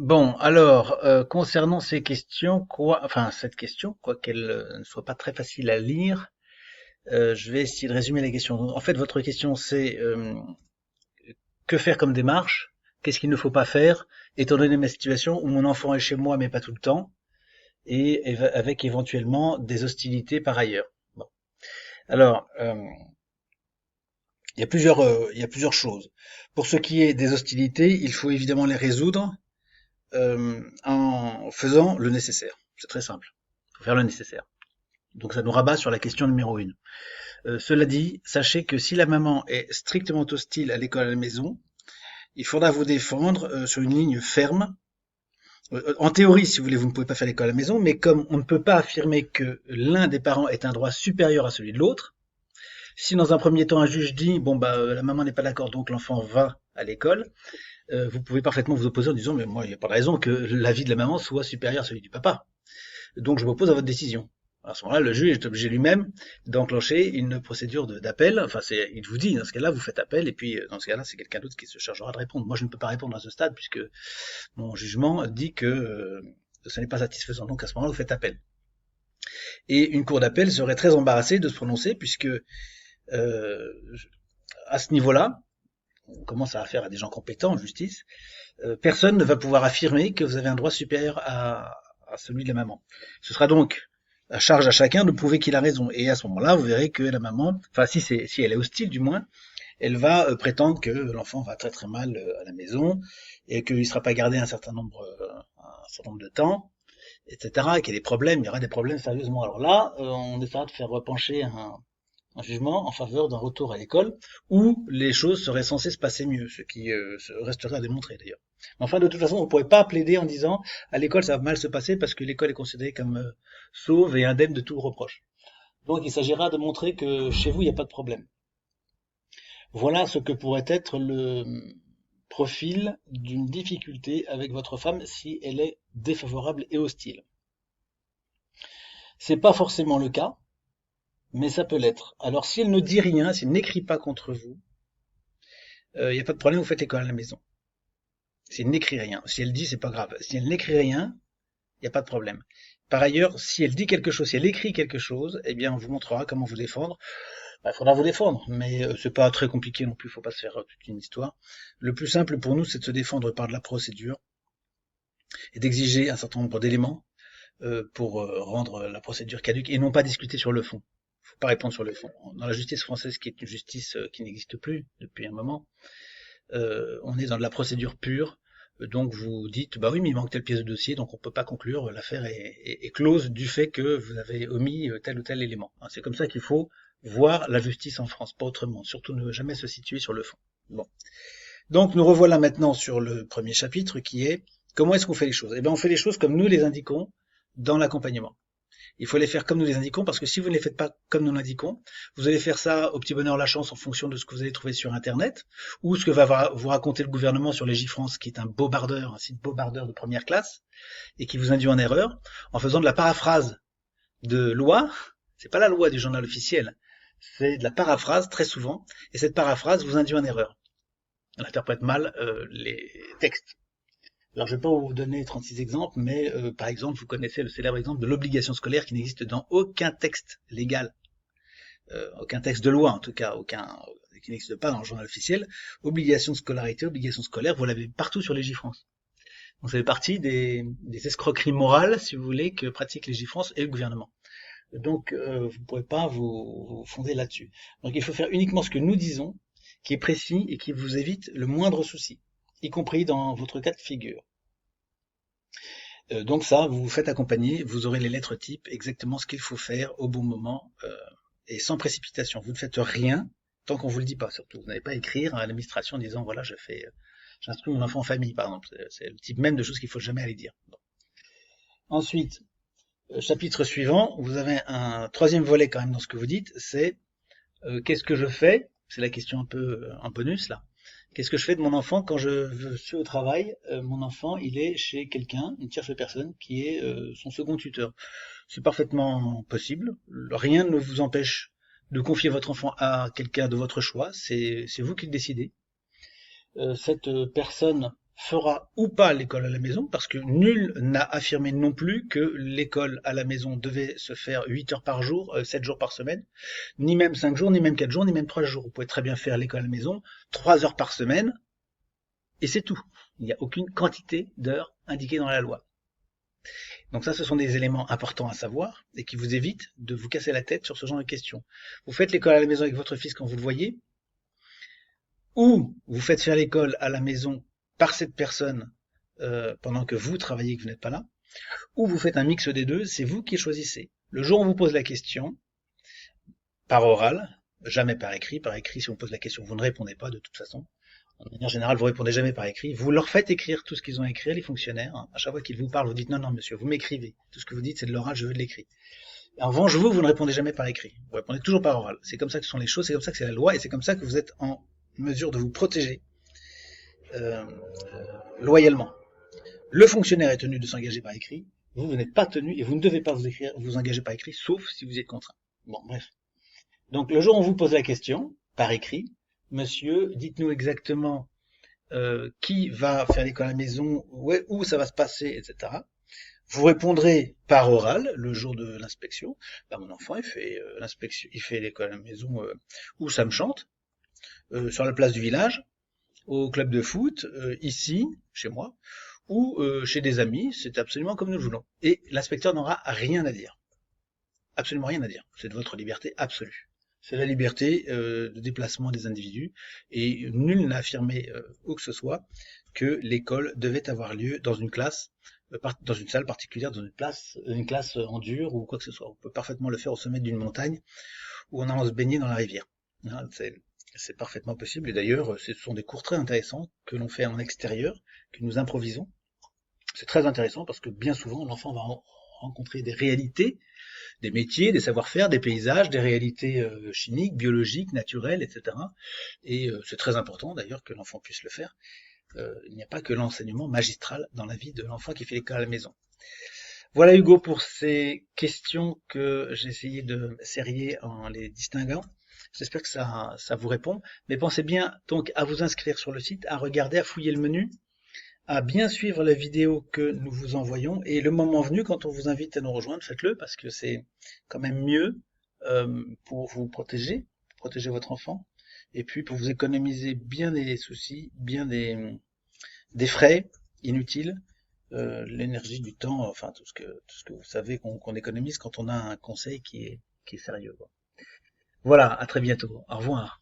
Bon, alors, concernant ces questions, cette question, quoi qu'elle ne soit pas très facile à lire, je vais essayer de résumer la question. En fait, votre question, c'est que faire comme démarche? Qu'est-ce qu'il ne faut pas faire, étant donné ma situation où mon enfant est chez moi, mais pas tout le temps, et avec éventuellement des hostilités par ailleurs. Bon. Alors, il y a plusieurs choses. Pour ce qui est des hostilités, il faut évidemment les résoudre en faisant le nécessaire. C'est très simple. Il faut faire le nécessaire. Donc ça nous rabat sur la question numéro une. Cela dit, sachez que si la maman est strictement hostile à l'école à la maison, il faudra vous défendre sur une ligne ferme. En théorie, si vous voulez, vous ne pouvez pas faire l'école à la maison, mais comme on ne peut pas affirmer que l'un des parents est un droit supérieur à celui de l'autre, si dans un premier temps un juge dit bon bah la maman n'est pas d'accord donc l'enfant va à l'école, vous pouvez parfaitement vous opposer en disant mais moi il n'y a pas de raison que l'avis de la maman soit supérieur à celui du papa. Donc je m'oppose à votre décision. À ce moment-là, le juge est obligé lui-même d'enclencher une procédure d'appel. Enfin, il vous dit, dans ce cas-là, vous faites appel, et puis dans ce cas-là, c'est quelqu'un d'autre qui se chargera de répondre. Moi, je ne peux pas répondre à ce stade, puisque mon jugement dit que ce n'est pas satisfaisant. Donc à ce moment-là, vous faites appel. Et une cour d'appel serait très embarrassée de se prononcer, puisque à ce niveau-là, on commence à affaire à des gens compétents en justice, personne ne va pouvoir affirmer que vous avez un droit supérieur à celui de la maman. Ce sera donc à charge à chacun de prouver qu'il a raison. Et à ce moment-là, vous verrez que la maman, enfin si elle est hostile du moins, elle va prétendre que l'enfant va très très mal à la maison et qu'il ne sera pas gardé un certain nombre de temps, etc. Et qu'il y a des problèmes, il y aura des problèmes sérieusement. Alors là, on essaiera de faire pencher un jugement en faveur d'un retour à l'école où les choses seraient censées se passer mieux, ce qui resterait à démontrer d'ailleurs. Mais enfin, de toute façon, on ne pourrait pas plaider en disant à l'école ça va mal se passer parce que l'école est considérée comme sauve et indemne de tout reproche. Donc il s'agira de montrer que chez vous, il n'y a pas de problème. Voilà ce que pourrait être le profil d'une difficulté avec votre femme si elle est défavorable et hostile. C'est pas forcément le cas, mais ça peut l'être. Alors si elle ne dit rien, si elle n'écrit pas contre vous, il n'y a pas de problème, vous faites l'école à la maison. Si elle n'écrit rien, si elle dit, c'est pas grave. Si elle n'écrit rien, il n'y a pas de problème. Par ailleurs, si elle dit quelque chose, si elle écrit quelque chose, eh bien, on vous montrera comment vous défendre. Il faudra vous défendre, mais c'est pas très compliqué non plus, faut pas se faire toute une histoire. Le plus simple pour nous, c'est de se défendre par de la procédure et d'exiger un certain nombre d'éléments pour rendre la procédure caduque et non pas discuter sur le fond. Faut pas répondre sur le fond. Dans la justice française, qui est une justice qui n'existe plus depuis un moment, on est dans de la procédure pure. Donc vous dites, bah oui, mais il manque telle pièce de dossier, donc on ne peut pas conclure, l'affaire est close du fait que vous avez omis tel ou tel élément. C'est comme ça qu'il faut voir la justice en France, pas autrement. Surtout ne jamais se situer sur le fond. Bon. Donc nous revoilà maintenant sur le premier chapitre qui est comment est-ce qu'on fait les choses? Eh bien on fait les choses comme nous les indiquons dans l'accompagnement. Il faut les faire comme nous les indiquons, parce que si vous ne les faites pas comme nous l'indiquons, vous allez faire ça au petit bonheur la chance en fonction de ce que vous allez trouver sur Internet, ou ce que va vous raconter le gouvernement sur Légifrance, qui est un bobardeur, un site bobardeur de première classe, et qui vous induit en erreur, en faisant de la paraphrase de loi. C'est pas la loi du journal officiel, c'est de la paraphrase très souvent, et cette paraphrase vous induit en erreur. Elle interprète mal les textes. Alors, je ne vais pas vous donner 36 exemples, mais par exemple, vous connaissez le célèbre exemple de l'obligation scolaire qui n'existe dans aucun texte légal, aucun texte de loi en tout cas, qui n'existe pas dans le journal officiel. Obligation de scolarité, obligation scolaire, vous l'avez partout sur Légifrance. Donc ça fait partie des escroqueries morales, si vous voulez, que pratique Légifrance et le gouvernement. Donc vous ne pourrez pas vous fonder là-dessus. Donc il faut faire uniquement ce que nous disons, qui est précis et qui vous évite le moindre souci, y compris dans votre cas de figure. Donc ça, vous vous faites accompagner, vous aurez les lettres types, exactement ce qu'il faut faire au bon moment et sans précipitation. Vous ne faites rien tant qu'on vous le dit pas, surtout. Vous n'allez pas écrire à l'administration en disant voilà, j'instruis mon enfant en famille, par exemple. C'est le type même de choses qu'il faut jamais aller dire. Bon. Ensuite, chapitre suivant, vous avez un troisième volet quand même dans ce que vous dites, c'est qu'est-ce que je fais? C'est la question un peu en bonus là. Qu'est-ce que je fais de mon enfant quand je suis au travail? Mon enfant, il est chez quelqu'un, une tierce personne, qui est son second tuteur. C'est parfaitement possible. Rien ne vous empêche de confier votre enfant à quelqu'un de votre choix. C'est vous qui le décidez. Cette personne fera ou pas l'école à la maison, parce que nul n'a affirmé non plus que l'école à la maison devait se faire 8 heures par jour, 7 jours par semaine, ni même 5 jours, ni même 4 jours, ni même 3 jours. Vous pouvez très bien faire l'école à la maison 3 heures par semaine, et c'est tout. Il n'y a aucune quantité d'heures indiquée dans la loi. Donc ça, ce sont des éléments importants à savoir et qui vous évitent de vous casser la tête sur ce genre de questions. Vous faites l'école à la maison avec votre fils quand vous le voyez, ou vous faites faire l'école à la maison par cette personne pendant que vous travaillez et que vous n'êtes pas là, ou vous faites un mix des deux, c'est vous qui choisissez. Le jour où on vous pose la question, par oral, jamais par écrit. Par écrit, si on pose la question, vous ne répondez pas de toute façon. En manière générale, vous répondez jamais par écrit. Vous leur faites écrire tout ce qu'ils ont écrit, les fonctionnaires. À chaque fois qu'ils vous parlent, vous dites non, non, monsieur, vous m'écrivez. Tout ce que vous dites, c'est de l'oral, je veux de l'écrit. En revanche, vous ne répondez jamais par écrit. Vous répondez toujours par oral. C'est comme ça que sont les choses, c'est comme ça que c'est la loi, et c'est comme ça que vous êtes en mesure de vous protéger euh, loyalement. Le fonctionnaire est tenu de s'engager par écrit. Vous n'êtes pas tenu et vous ne devez pas vous engager par écrit, sauf si vous êtes contraint. Bon, bref. Donc, le jour où on vous pose la question, par écrit, monsieur, dites-nous exactement qui va faire l'école à la maison, où ça va se passer, etc. Vous répondrez par oral le jour de l'inspection. Ben, mon enfant, il fait l'inspection, il fait l'école à la maison où ça me chante, sur la place du village, au club de foot, ici, chez moi, ou chez des amis. C'est absolument comme nous le voulons. Et l'inspecteur n'aura rien à dire. Absolument rien à dire. C'est de votre liberté absolue. C'est la liberté de déplacement des individus et nul n'a affirmé où que ce soit que l'école devait avoir lieu dans une classe, dans une salle particulière, dans une classe en dur ou quoi que ce soit. On peut parfaitement le faire au sommet d'une montagne ou en allant se baigner dans la rivière. Hein, c'est parfaitement possible et d'ailleurs ce sont des cours très intéressants que l'on fait en extérieur, que nous improvisons. C'est très intéressant parce que bien souvent l'enfant va rencontrer des réalités, des métiers, des savoir-faire, des paysages, des réalités chimiques, biologiques, naturelles, etc. Et c'est très important d'ailleurs que l'enfant puisse le faire. Il n'y a pas que l'enseignement magistral dans la vie de l'enfant qui fait l'école à la maison. Voilà Hugo pour ces questions que j'ai essayé de serrer en les distinguant. J'espère que ça vous répond. Mais pensez bien donc à vous inscrire sur le site, à regarder, à fouiller le menu, à bien suivre la vidéo que nous vous envoyons. Et le moment venu, quand on vous invite à nous rejoindre, faites-le parce que c'est quand même mieux pour vous protéger votre enfant. Et puis pour vous économiser bien des soucis, bien des frais inutiles, l'énergie, du temps, enfin tout ce que vous savez qu'on économise quand on a un conseil qui est sérieux, quoi. Voilà, à très bientôt. Au revoir.